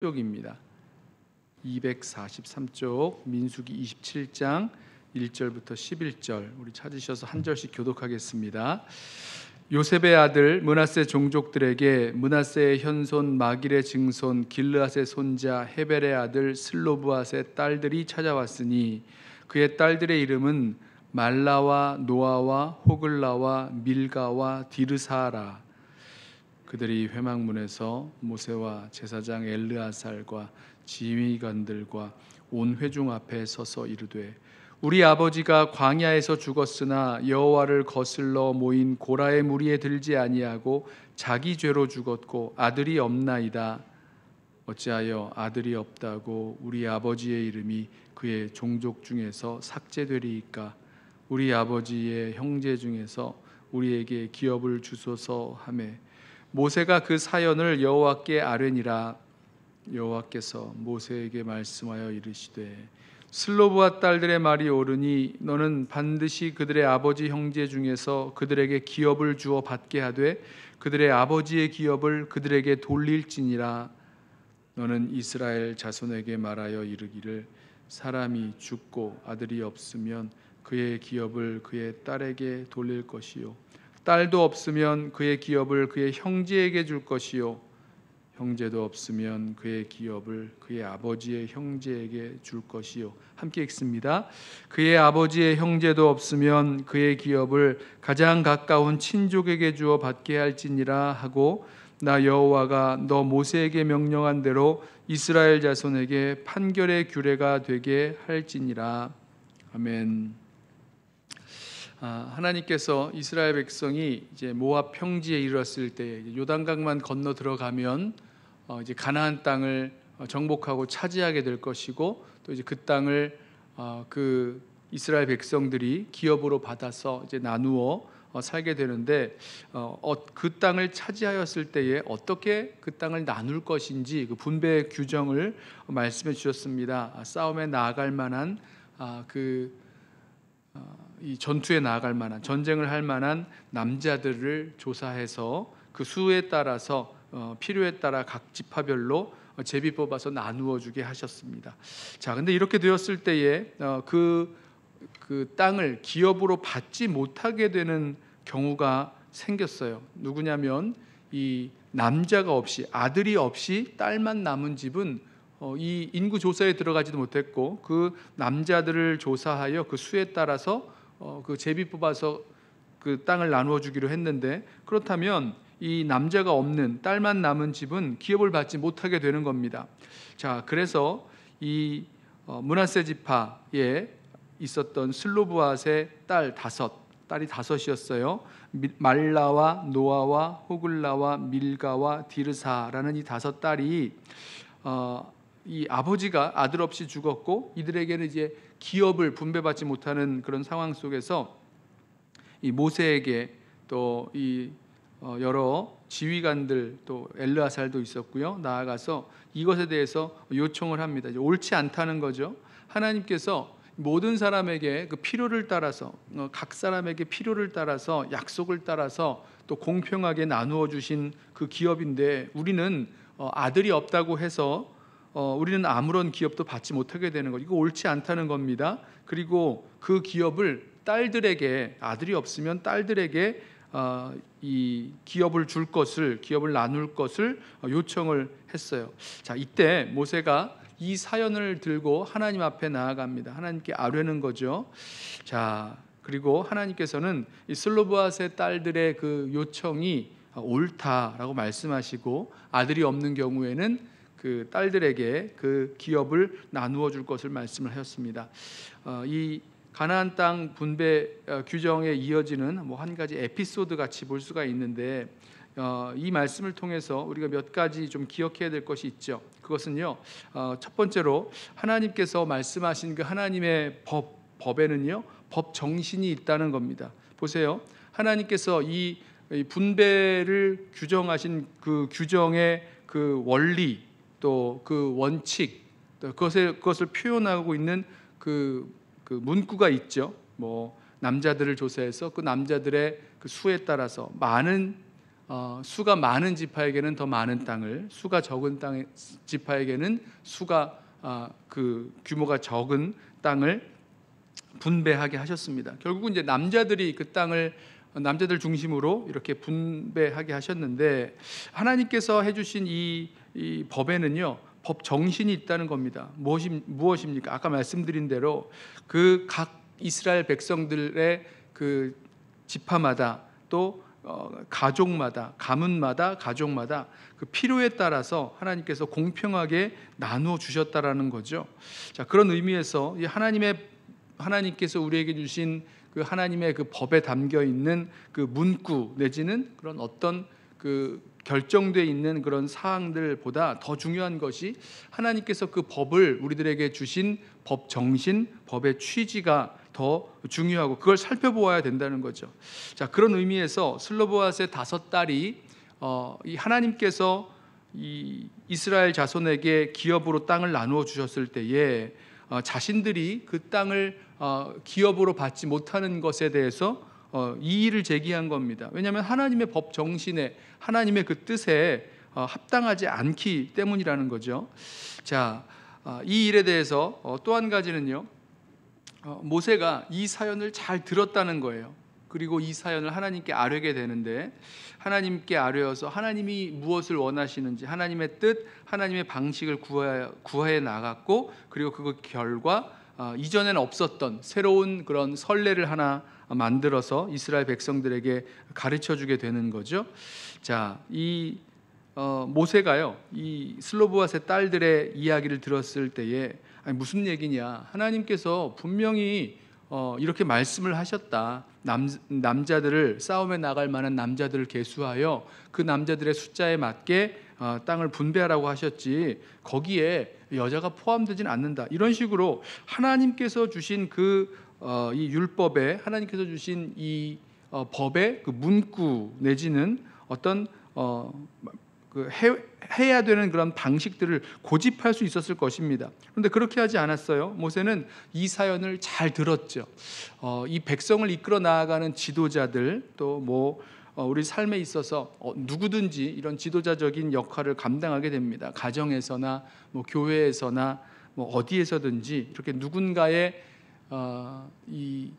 쪽입니다. 243쪽 민수기 27장 1절부터 11절 우리 찾으셔서 한 절씩 교독하겠습니다. 요셉의 아들 므낫세 종족들에게 므낫세의 현손 마길의 증손 길르앗의 손자 헤벨의 아들 슬로브앗의 딸들이 찾아왔으니 그의 딸들의 이름은 말라와 노아와 호글라와 밀가와 디르사라. 그들이 회막문에서 모세와 제사장 엘르아살과 지휘관들과 온 회중 앞에 서서 이르되 우리 아버지가 광야에서 죽었으나 여호와를 거슬러 모인 고라의 무리에 들지 아니하고 자기 죄로 죽었고 아들이 없나이다. 어찌하여 아들이 없다고 우리 아버지의 이름이 그의 종족 중에서 삭제되리이까? 우리 아버지의 형제 중에서 우리에게 기업을 주소서 하매 모세가 그 사연을 여호와께 아뢰니라. 여호와께서 모세에게 말씀하여 이르시되 슬로브와 딸들의 말이 옳으니 너는 반드시 그들의 아버지 형제 중에서 그들에게 기업을 주어 받게 하되 그들의 아버지의 기업을 그들에게 돌릴지니라. 너는 이스라엘 자손에게 말하여 이르기를 사람이 죽고 아들이 없으면 그의 기업을 그의 딸에게 돌릴 것이요 딸도 없으면 그의 기업을 그의 형제에게 줄 것이요 형제도 없으면 그의 기업을 그의 아버지의 형제에게 줄 것이요. 함께 읽습니다. 그의 아버지의 형제도 없으면 그의 기업을 가장 가까운 친족에게 주어 받게 할지니라 하고 나 여호와가 너 모세에게 명령한 대로 이스라엘 자손에게 판결의 규례가 되게 할지니라. 아멘. 하나님께서 이스라엘 백성이 이제 모압 평지에 이르렀을 때 요단강만 건너 들어가면 이제 가나안 땅을 정복하고 차지하게 될 것이고 또 이제 그 땅을 그 이스라엘 백성들이 기업으로 받아서 이제 나누어 살게 되는데 그 땅을 차지하였을 때에 어떻게 그 땅을 나눌 것인지 그 분배 규정을 말씀해 주셨습니다. 싸움에 나아갈 만한 이 전투에 나아갈 만한 전쟁을 할 만한 남자들을 조사해서 그 수에 따라서 필요에 따라 각 지파별로 제비 뽑아서 나누어 주게 하셨습니다. 자, 근데 이렇게 되었을 때에 그 땅을 기업으로 받지 못하게 되는 경우가 생겼어요. 누구냐면 이 남자가 없이 아들이 없이 딸만 남은 집은 이 인구 조사에 들어가지도 못했고 그 남자들을 조사하여 그 수에 따라서 그 제비 뽑아서 그 땅을 나누어 주기로 했는데 그렇다면 이 남자가 없는 딸만 남은 집은 기업을 받지 못하게 되는 겁니다. 자, 그래서 이 므낫세 지파에 있었던 슬로브앗의 딸이 다섯이었어요. 말라와 노아와 호글라와 밀가와 디르사라는 이 다섯 딸이 이 아버지가 아들 없이 죽었고 이들에게는 이제 기업을 분배받지 못하는 그런 상황 속에서 이 모세에게 또 이 여러 지휘관들 또 엘르아살도 있었고요. 나아가서 이것에 대해서 요청을 합니다. 이제 옳지 않다는 거죠. 하나님께서 모든 사람에게 그 필요를 따라서 각 사람에게 필요를 따라서 약속을 따라서 또 공평하게 나누어 주신 그 기업인데 우리는 아들이 없다고 해서 우리는 아무런 기업도 받지 못하게 되는 것, 이거 옳지 않다는 겁니다. 그리고 그 기업을 딸들에게, 아들이 없으면 딸들에게 이 기업을 기업을 나눌 것을 요청을 했어요. 자, 이때 모세가 이 사연을 들고 하나님 앞에 나아갑니다. 하나님께 아뢰는 거죠. 자, 그리고 하나님께서는 이 슬로브앗의 딸들의 그 요청이 옳다라고 말씀하시고 아들이 없는 경우에는 그 딸들에게 그 기업을 나누어 줄 것을 말씀을 하셨습니다. 이 가나안 땅 분배 규정에 이어지는 뭐 한 가지 에피소드 같이 볼 수가 있는데 이 말씀을 통해서 우리가 몇 가지 좀 기억해야 될 것이 있죠. 그것은요, 첫 번째로 하나님께서 말씀하신 그 하나님의 법에는요 법 정신이 있다는 겁니다. 보세요, 하나님께서 이 분배를 규정하신 그 규정의 그 원리 또 그 원칙 또 그것을 표현하고 있는 그 문구가 있죠. 뭐 남자들을 조사해서 그 남자들의 그 수에 따라서 많은 수가 많은 지파에게는 더 많은 땅을, 수가 적은 지파에게는 수가 그 규모가 적은 땅을 분배하게 하셨습니다. 결국은 이제 남자들이 그 땅을 남자들 중심으로 이렇게 분배하게 하셨는데, 하나님께서 해주신 이 법에는요, 법 정신이 있다는 겁니다. 무엇입니까? 아까 말씀드린 대로 그 각 이스라엘 백성들의 그 지파마다 또 가족마다, 가문마다, 가족마다 그 필요에 따라서 하나님께서 공평하게 나누어 주셨다라는 거죠. 자, 그런 의미에서 이 하나님께서 우리에게 주신 그 하나님의 그 법에 담겨 있는 그 문구 내지는 그런 어떤 그 결정되어 있는 그런 사항들보다 더 중요한 것이 하나님께서 그 법을 우리들에게 주신 법 정신, 법의 취지가 더 중요하고 그걸 살펴보아야 된다는 거죠. 자, 그런 의미에서 슬로보앗의 5딸이 이 하나님께서 이 이스라엘 자손에게 기업으로 땅을 나누어 주셨을 때에 자신들이 그 땅을 기업으로 받지 못하는 것에 대해서 이의를 제기한 겁니다. 왜냐하면 하나님의 법 정신에, 하나님의 그 뜻에 합당하지 않기 때문이라는 거죠. 자, 이 일에 대해서 또 한 가지는요, 모세가 이 사연을 잘 들었다는 거예요. 그리고 이 사연을 하나님께 아뢰게 되는데, 하나님께 아뢰어서 하나님이 무엇을 원하시는지, 하나님의 뜻, 하나님의 방식을 구해 나갔고, 그리고 그 결과 이전에는 없었던 새로운 그런 선례를 하나 만들어서 이스라엘 백성들에게 가르쳐 주게 되는 거죠. 자, 이 모세가요, 이 슬로보앗의 딸들의 이야기를 들었을 때에 아니, 무슨 얘기냐, 하나님께서 분명히 이렇게 말씀을 하셨다. 남자들을, 싸움에 나갈 만한 남자들을 계수하여 그 남자들의 숫자에 맞게 땅을 분배하라고 하셨지 거기에 여자가 포함되진 않는다. 이런 식으로 하나님께서 주신 이 율법에, 하나님께서 주신 이 법의 그 문구 내지는 어떤 해야 되는 그런 방식들을 고집할 수 있었을 것입니다. 그런데 그렇게 하지 않았어요. 모세는 이 사연을 잘 들었죠. 이 백성을 이끌어 나아가는 지도자들, 또 우리 삶에 있어서 누구든지 이런 지도자적인 역할을 감당하게 됩니다. 가정에서나 교회에서나 어디에서든지 이렇게 누군가의 이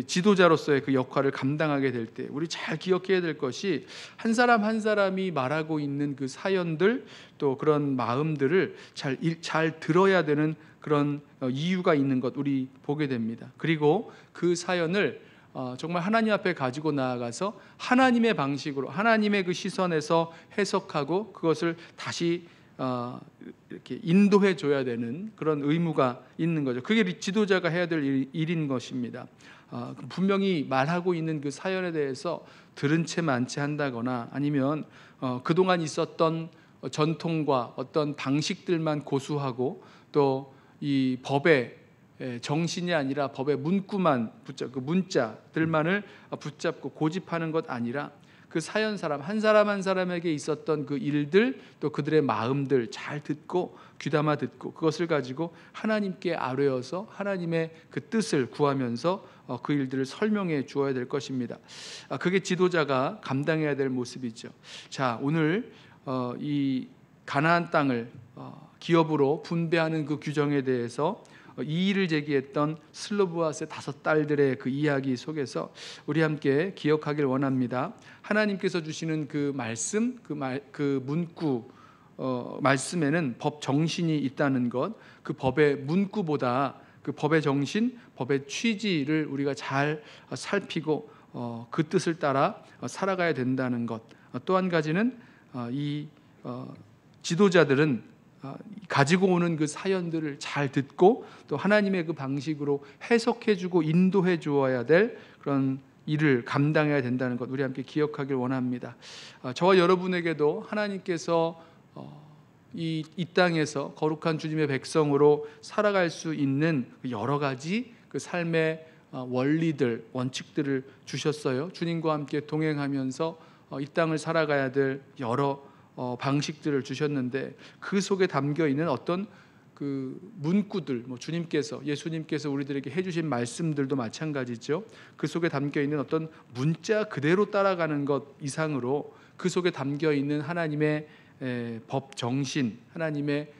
지도자로서의 그 역할을 감당하게 될 때 우리 잘 기억해야 될 것이, 한 사람 한 사람이 말하고 있는 그 사연들, 또 그런 마음들을 잘 들어야 되는 그런 이유가 있는 것 우리 보게 됩니다. 그리고 그 사연을 정말 하나님 앞에 가지고 나아가서 하나님의 방식으로, 하나님의 그 시선에서 해석하고 그것을 다시 이렇게 인도해 줘야 되는 그런 의무가 있는 거죠. 그게 지도자가 해야 될 일인 것입니다. 분명히 말하고 있는 그 사연에 대해서 들은 채 만채 한다거나, 아니면 그동안 있었던 전통과 어떤 방식들만 고수하고, 또 이 법의 정신이 아니라 법의 문구만 그 문자들만을 붙잡고 고집하는 것 아니라, 그 사연 사람 한 사람에게 있었던 그 일들, 또 그들의 마음들 잘 듣고 귀담아 듣고 그것을 가지고 하나님께 아뢰어서 하나님의 그 뜻을 구하면서 그 일들을 설명해 주어야 될 것입니다. 그게 지도자가 감당해야 될 모습이죠. 자, 오늘 이 가나안 땅을 기업으로 분배하는 그 규정에 대해서 이의를 제기했던 슬로보앗의 5딸들의 그 이야기 속에서 우리 함께 기억하길 원합니다. 하나님께서 주시는 그 말씀, 그 문구 말씀에는 법 정신이 있다는 것, 그 법의 문구보다 그 법의 정신, 법의 취지를 우리가 잘 살피고 그 뜻을 따라 살아가야 된다는 것. 또 한 가지는 이 지도자들은 가지고 오는 그 사연들을 잘 듣고 또 하나님의 그 방식으로 해석해주고 인도해 주어야 될 그런 일을 감당해야 된다는 것 우리 함께 기억하길 원합니다. 저와 여러분에게도 하나님께서 이 땅에서 거룩한 주님의 백성으로 살아갈 수 있는 여러 가지 그 삶의 원리들, 원칙들을 주셨어요. 주님과 함께 동행하면서 이 땅을 살아가야 될 여러 방식들을 주셨는데, 그 속에 담겨 있는 어떤 그 문구들, 예수님께서 우리들에게 해주신 말씀들도 마찬가지죠. 그 속에 담겨 있는 어떤 문자 그대로 따라가는 것 이상으로 그 속에 담겨 있는 하나님의 법 정신, 하나님의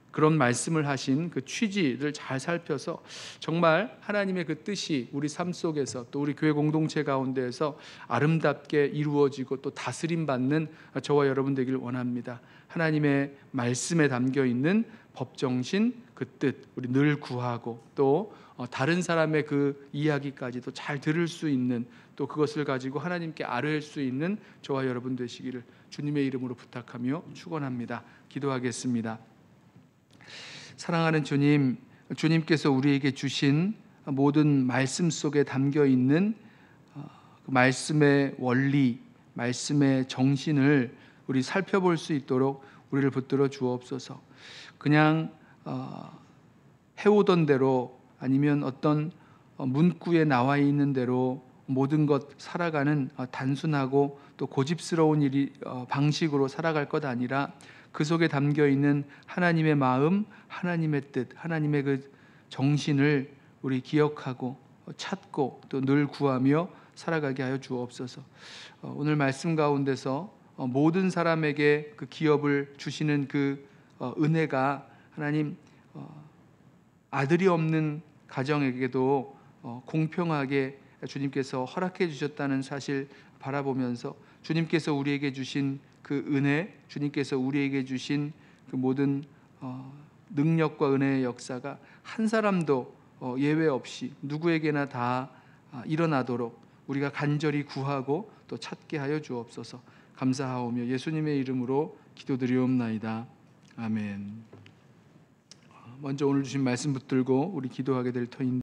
그런 말씀을 하신 그 취지를 잘 살펴서 정말 하나님의 그 뜻이 우리 삶 속에서 또 우리 교회 공동체 가운데에서 아름답게 이루어지고 또 다스림 받는 저와 여러분 되기를 원합니다. 하나님의 말씀에 담겨 있는 법 정신, 그 뜻 우리 늘 구하고 또 다른 사람의 그 이야기까지도 잘 들을 수 있는, 또 그것을 가지고 하나님께 아뢰을 수 있는 저와 여러분 되시기를 주님의 이름으로 부탁하며 축원합니다. 기도하겠습니다. 사랑하는 주님, 주님께서 우리에게 주신 모든 말씀 속에 담겨 있는 그 말씀의 원리, 말씀의 정신을 우리 살펴볼 수 있도록 우리를 붙들어 주옵소서. 그냥 해오던 대로 아니면 어떤 문구에 나와 있는 대로 모든 것 살아가는 단순하고 또 고집스러운 방식으로 살아갈 것 아니라 그 속에 담겨 있는 하나님의 마음, 하나님의 뜻, 하나님의 그 정신을 우리 기억하고 찾고 또 늘 구하며 살아가게 하여 주옵소서. 오늘 말씀 가운데서 모든 사람에게 그 기업을 주시는 그 은혜가 하나님 아들이 없는 가정에게도 공평하게 주님께서 허락해 주셨다는 사실 바라보면서 주님께서 우리에게 주신 그 은혜, 주님께서 우리에게 주신 그 모든 능력과 은혜의 역사가 한 사람도 예외 없이 누구에게나 다 일어나도록 우리가 간절히 구하고 또 찾게 하여 주옵소서. 감사하오며 예수님의 이름으로 기도드리옵나이다. 아멘. 먼저 오늘 주신 말씀 붙들고 우리 기도하게 될 터인데